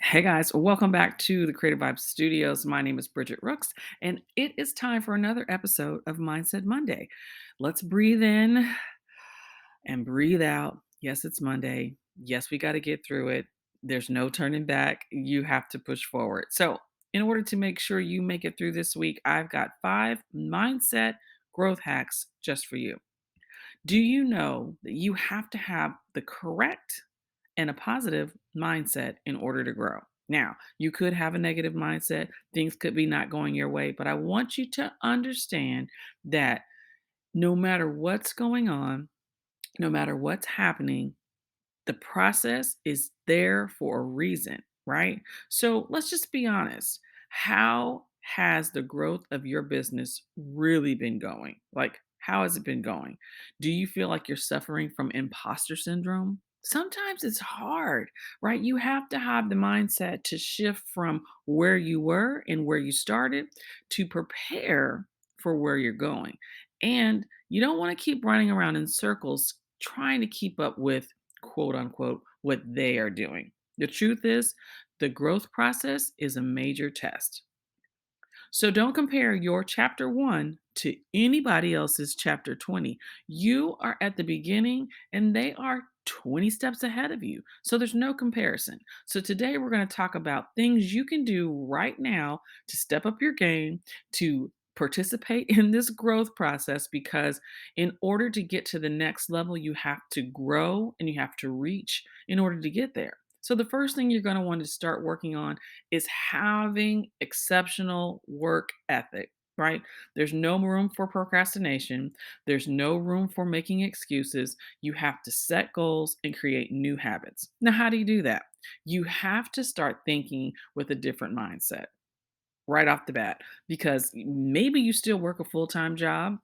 Hey guys, welcome back to the Creative Vibes Studios. My name is Bridget Rooks, and it is time for another episode of Mindset Monday. Let's breathe in and breathe out. Yes, it's Monday. Yes, we got to get through it. There's no turning back. You have to push forward. So, in order to make sure you make it through this week, I've got 5 mindset growth hacks just for you. Do you know that you have to have the correct and a positive mindset in order to grow? Now, you could have a negative mindset, things could be not going your way, but I want you to understand that no matter what's going on, no matter what's happening, the process is there for a reason, right? So let's just be honest. How has the growth of your business really been going? Like, how has it been going? Do you feel like you're suffering from imposter syndrome? Sometimes it's hard, right? You have to have the mindset to shift from where you were and where you started to prepare for where you're going. And you don't want to keep running around in circles trying to keep up with quote unquote what they are doing. The truth is, the growth process is a major test. So don't compare your chapter 1 to anybody else's chapter 20. You are at the beginning and they are 20 steps ahead of you. So there's no comparison. So today we're going to talk about things you can do right now to step up your game, to participate in this growth process, because in order to get to the next level, you have to grow and you have to reach in order to get there. So the first thing you're going to want to start working on is having exceptional work ethic, right? There's no room for procrastination. There's no room for making excuses. You have to set goals and create new habits. Now, how do you do that? You have to start thinking with a different mindset right off the bat, because maybe you still work a full time job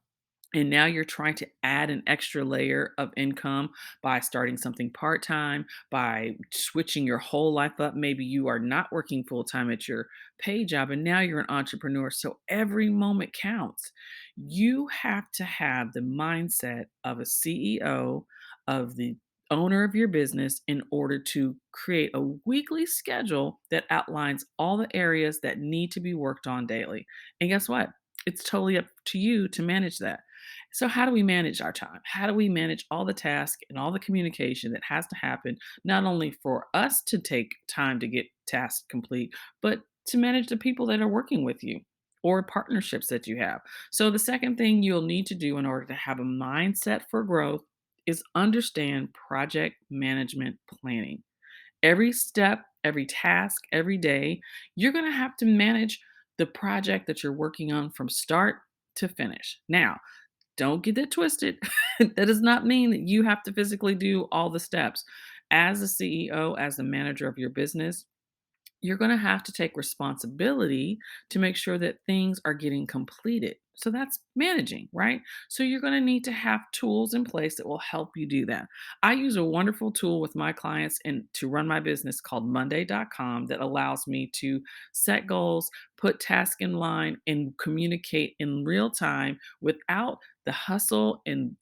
and now you're trying to add an extra layer of income by starting something part time, by switching your whole life up. Maybe you are not working full time at your pay job and now you're an entrepreneur. So every moment counts. You have to have the mindset of a CEO, of the owner of your business, in order to create a weekly schedule that outlines all the areas that need to be worked on daily. And guess what? It's totally up to you to manage that. So, how do we manage our time? How do we manage all the tasks and all the communication that has to happen, not only for us to take time to get tasks complete, but to manage the people that are working with you or partnerships that you have? So, the second thing you'll need to do in order to have a mindset for growth is understand project management planning. Every step, every task, every day, you're going to have to manage the project that you're working on from start to finish. Now, don't get it twisted. That does not mean that you have to physically do all the steps. As a CEO, as the manager of your business, you're going to have to take responsibility to make sure that things are getting completed. So that's managing, right? So you're going to need to have tools in place that will help you do that. I use a wonderful tool with my clients and to run my business called monday.com that allows me to set goals, put tasks in line, and communicate in real time without the hustle and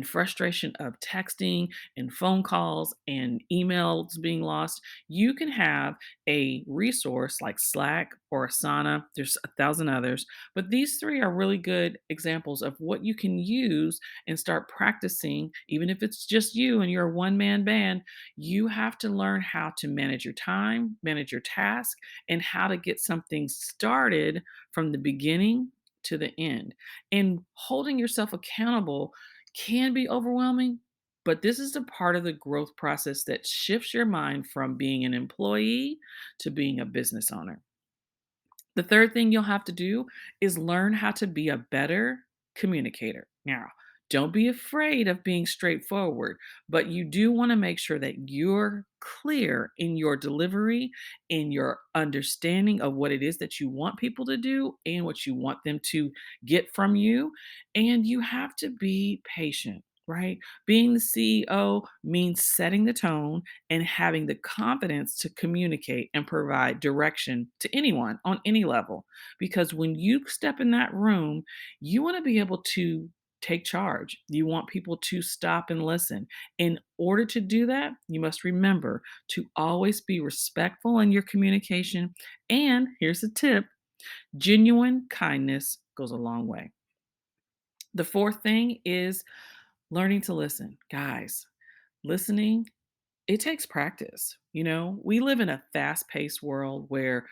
frustration of texting and phone calls and emails being lost. You can have a resource like Slack or Asana. There's a thousand others, but these three are really good examples of what you can use and start practicing. Even if it's just you and you're a one man band, you have to learn how to manage your time, manage your task, and how to get something started from the beginning to the end. And holding yourself accountable can be overwhelming, but this is a part of the growth process that shifts your mind from being an employee to being a business owner. The third thing you'll have to do is learn how to be a better communicator. Now, don't be afraid of being straightforward, but you do want to make sure that you're clear in your delivery, in your understanding of what it is that you want people to do and what you want them to get from you. And you have to be patient, right? Being the CEO means setting the tone and having the confidence to communicate and provide direction to anyone on any level. Because when you step in that room, you want to be able to take charge. You want people to stop and listen. In order to do that, you must remember to always be respectful in your communication. And here's a tip: genuine kindness goes a long way. The fourth thing is learning to listen. Guys, listening, it takes practice. We live in a fast paced world where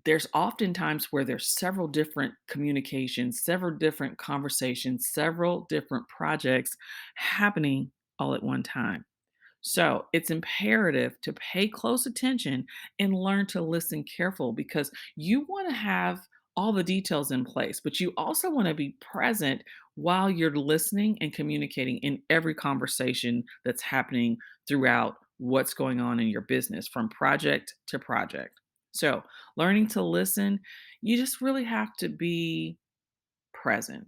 there's often times where there's several different communications, several different conversations, several different projects happening all at one time. So it's imperative to pay close attention and learn to listen careful, because you want to have all the details in place, but you also want to be present while you're listening and communicating in every conversation that's happening throughout what's going on in your business from project to project. So learning to listen, you just really have to be present.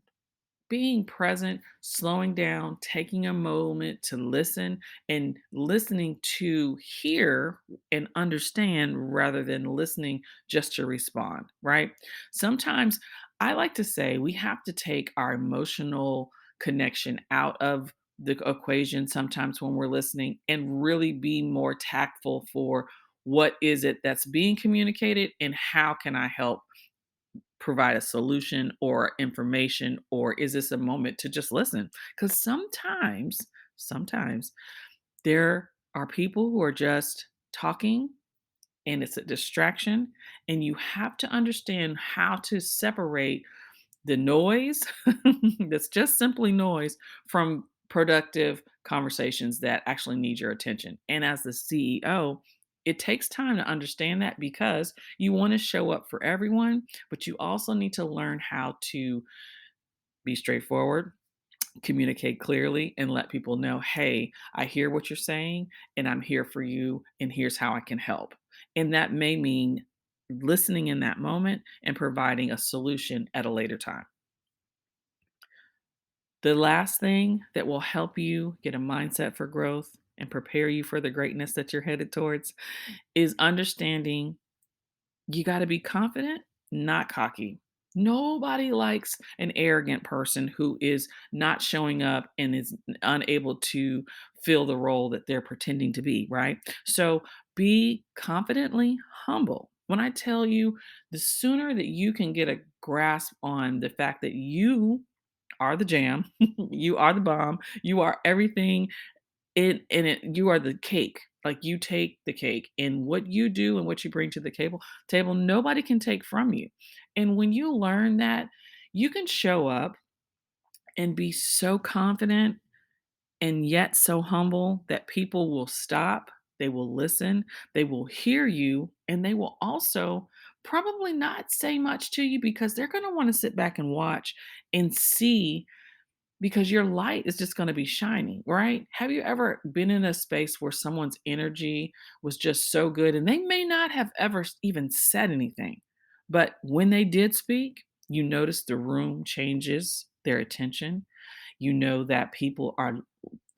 Being present, slowing down, taking a moment to listen, and listening to hear and understand rather than listening just to respond, right? Sometimes I like to say we have to take our emotional connection out of the equation sometimes when we're listening, and really be more tactful for what is it that's being communicated and how can I help provide a solution or information, or is this a moment to just listen? Because sometimes there are people who are just talking and it's a distraction, and you have to understand how to separate the noise that's just simply noise from productive conversations that actually need your attention. And as the CEO, it takes time to understand that, because you want to show up for everyone, but you also need to learn how to be straightforward, communicate clearly, and let people know, hey, I hear what you're saying and I'm here for you, and here's how I can help. And that may mean listening in that moment and providing a solution at a later time. The last thing that will help you get a mindset for growth and prepare you for the greatness that you're headed towards is understanding you got to be confident, not cocky. Nobody likes an arrogant person who is not showing up and is unable to fill the role that they're pretending to be, right? So be confidently humble. When I tell you, the sooner that you can get a grasp on the fact that you are the jam, you are the bomb, you are everything you are the cake. Like, you take the cake, and what you do and what you bring to the table, nobody can take from you. And when you learn that, you can show up and be so confident and yet so humble that people will stop, they will listen, they will hear you, and they will also probably not say much to you, because they're going to want to sit back and watch and see, because your light is just gonna be shining, right? Have you ever been in a space where someone's energy was just so good and they may not have ever even said anything, but when they did speak, you notice the room changes their attention. You know that people are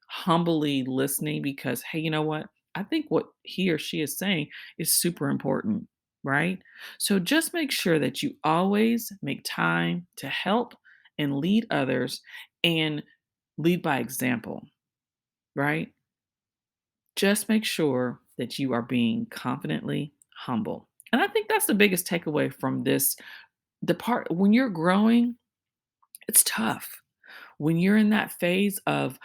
humbly listening because, hey, you know what? I think what he or she is saying is super important, right? So just make sure that you always make time to help and lead others, and lead by example, right? Just make sure that you are being confidently humble. And I think that's the biggest takeaway from this. The part when you're growing, it's tough. When you're in that phase of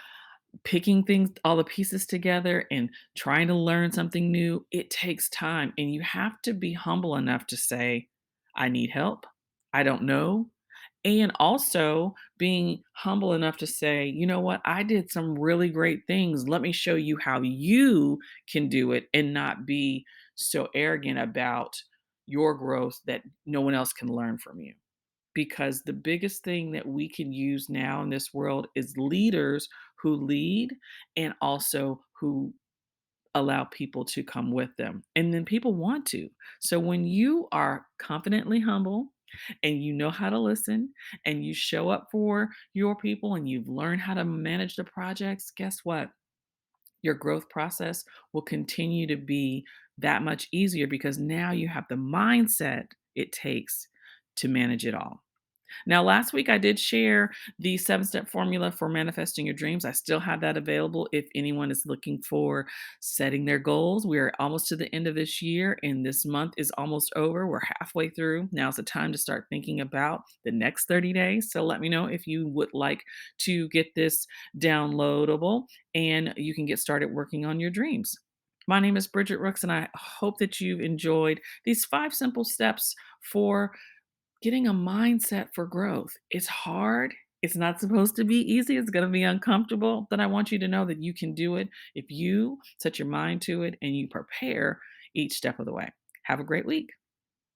picking things, all the pieces together and trying to learn something new, it takes time. And you have to be humble enough to say, I need help. I don't know. And also being humble enough to say, you know what, I did some really great things. Let me show you how you can do it, and not be so arrogant about your growth that no one else can learn from you. Because the biggest thing that we can use now in this world is leaders who lead, and also who allow people to come with them. And then people want to. So when you are confidently humble and you know how to listen and you show up for your people and you've learned how to manage the projects, guess what? Your growth process will continue to be that much easier, because now you have the mindset it takes to manage it all. Now, last week I did share the 7-step formula for manifesting your dreams. I still have that available if anyone is looking for setting their goals. We're almost to the end of this year, and this month is almost over. We're halfway through. Now's the time to start thinking about the next 30 days. So let me know if you would like to get this downloadable and you can get started working on your dreams. My name is Bridget Rooks, and I hope that you've enjoyed these 5 simple steps for getting a mindset for growth. It's hard. It's not supposed to be easy. It's going to be uncomfortable. But I want you to know that you can do it if you set your mind to it and you prepare each step of the way. Have a great week.